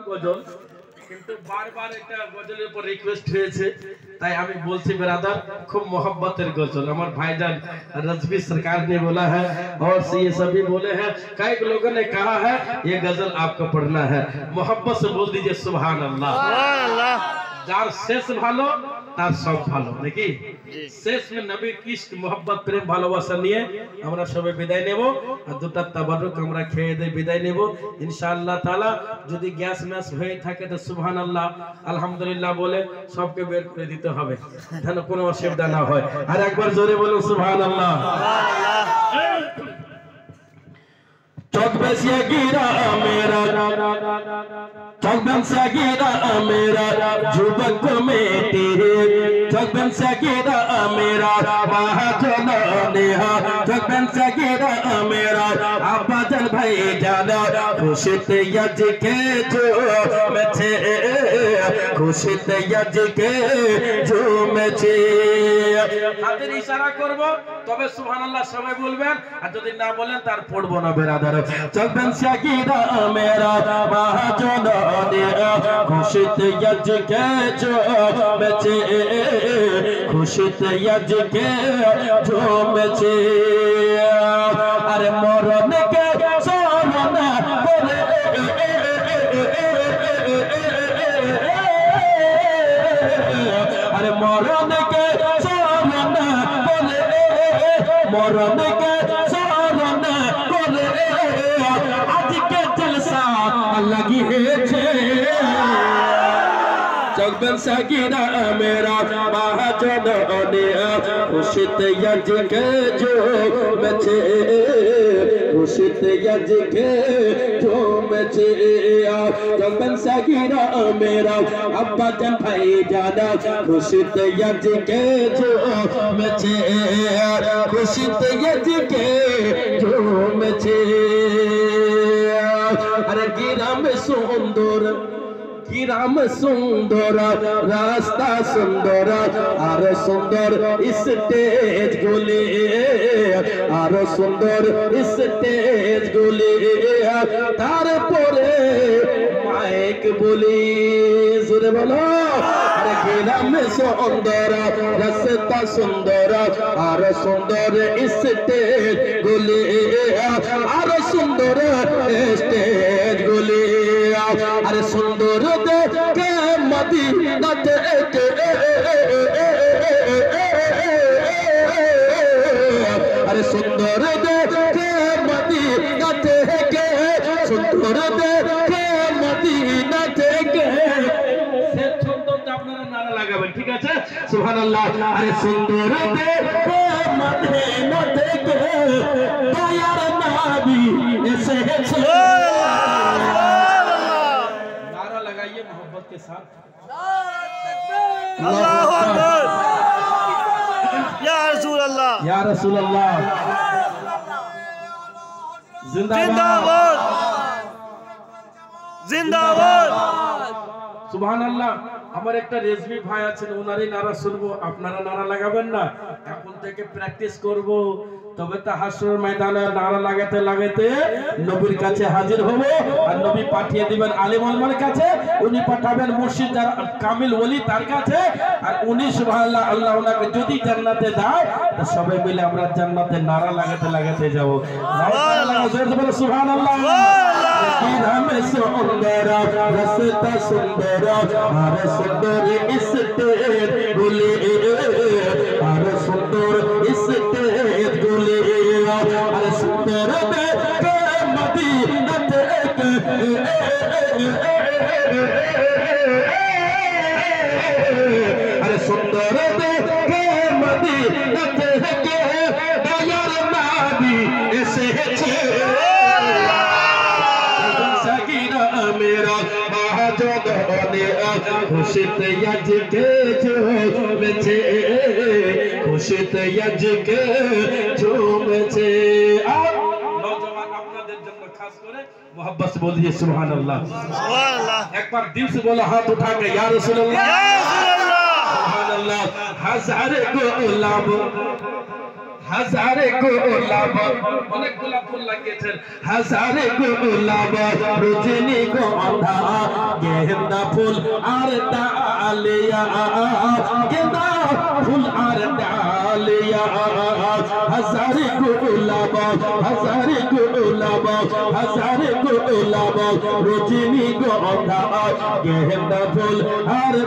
গজল, কিন্তু বারবার এটা গজলের উপর রিকোয়েস্ট হয়েছে, তাই আমি বলছি ब्रदर खूब मोहब्बतेर गजल। हमारे भाईजान रजवी सरकार ने बोला है और ये सभी बोले हैं, कई लोगों ने कहा है ये गजल आपको पढ़ना है। मोहब्बत से बोल दीजिए सुभान अल्लाह। जार शेष भालो तार सब भालो। देखी शेष में नबी इश्क मोहब्बत प्रेम भालोबासा নিয়ে আমরা সবাই বিদায় নেব, আর দুটো তাবারুক আমরা খেয়ে দিয়ে বিদায় নেব ইনশাআল্লাহ তাআলা। যদি গ্যাস ম্যাস হয়ে থাকে তো সুবহানাল্লাহ আলহামদুলিল্লাহ বলে সবকে বের করে দিতে হবে, যেন কোনো অসুবিধা না হয়। আর একবার জোরে বলুন সুবহানাল্লাহ। चौकबन से गिरा मेरा, चौकबन से गिरा मेरा जुबक में तेरे, चौकबन से गिरा मेरा महाजन नेहा, चौकबन से गिरा मेरा आबादल भाई जाना, खुशित यज के जो मचे, खुशित यज के जो मचे। হাতের ইশারা করব, তবে সুবহানাল্লাহ সবাই বলবেন, আর যদি না বলেন তার পড়বো না বেরাদার। चौकबन से गिरा मेरा महाजन नेहा, खुशित यज के जो मचे, खुशित यज के जो मचे। अरे मरन के सोना बोले, अरे मरन के सोना बोले, मरन के सोना बोले आज के जलसा लगी है छे। चौकबन से गिरा मेरा महाजन नेहा, खुशित यज के जो मचे, खुशित यज के जो मचे। चौकबन से गिरा मेरा अब्बा जन भाई जाना, खुशित यज के जो मचे, खुशित यज के जो मचे। अरे गिरा में सुंदर, गिराम सुंदर रास्ता सुंदर और सुंदर स्टेज गुली, और सुंदर स्टेज गुली, तार पोरे माइक बोली सुरे बोलो। अरे गिराम सुंदर रास्ता सुंदर और सुंदर स्टेज गुली, और सुंदर स्टेज गुली। अरे सुंदर देखे मदीना देखे, अरे सुंदर देखे मदीना देखे, सुंदर देखे मदीना देखे। से सुंदर আপনারা নারা লাগাবেন, ঠিক আছে সুবহানাল্লাহ। अरे सुंदर देखे मदीना देखे, दयार नबी ऐसे के साथ अल्लाहू अकबर, या रसूल अल्लाह, या रसूल अल्लाह, जिंदाबाद जिंदाबाद সুবহানাল্লাহ। আমার একটা রেজবি ভাই আছেন, ওনারই নারা শুনবো, আপনারা নারা লাগাবেন না? এখন থেকে প্র্যাকটিস করব, তবে তো হাসরের ময়দানে নারা লাগাতে লাগাতে নবীর কাছে হাজির হব, আর নবী পাঠিয়ে দিবেন আলেম ওলামার কাছে, উনি পাঠাবেন মুর্শিদ যার কামিল ওলি তার কাছে, আর উনি সুবহানাল্লাহ আল্লাহ ওনাকে যদি জান্নাতে দেয় তো সবাই মিলে আমরা জান্নাতে নারা লাগাতে লাগাতে যাব। নারা লাগাতে জোরে বলো সুবহানাল্লাহ। गिराम सुंदर रास्ता सुंदर और सुंदर स्टेज गुली, और सुंदर स्टेज गुली, और सुंदर देखे मदीना देखे, अरे सुंदर देखे मदीना देखे, दयार नबी ऐसे मेरा महाजन नेहा, खुशित यज के जो मचे, खुशित यज के जो मचे। नौजवान আপনাদের জন্য खास করে मोहब्बत से बोलिए सुभान अल्लाह, सुभान अल्लाह। एक बार दिल से बोला, हाथ उठा के या रसूल अल्लाह, या रसूल अल्लाह, सुभान अल्लाह। हजार गुलाब, হাজারে গোলাপ, অনেকগুলা ফুল লাগিয়েছেন, হাজারে গোলাপ রজনী গন্ধা गेंदा फूल और डालिया गेंदा फूल और डालिया हजारे गुलाब रजनी गंधा गेंदा फूल और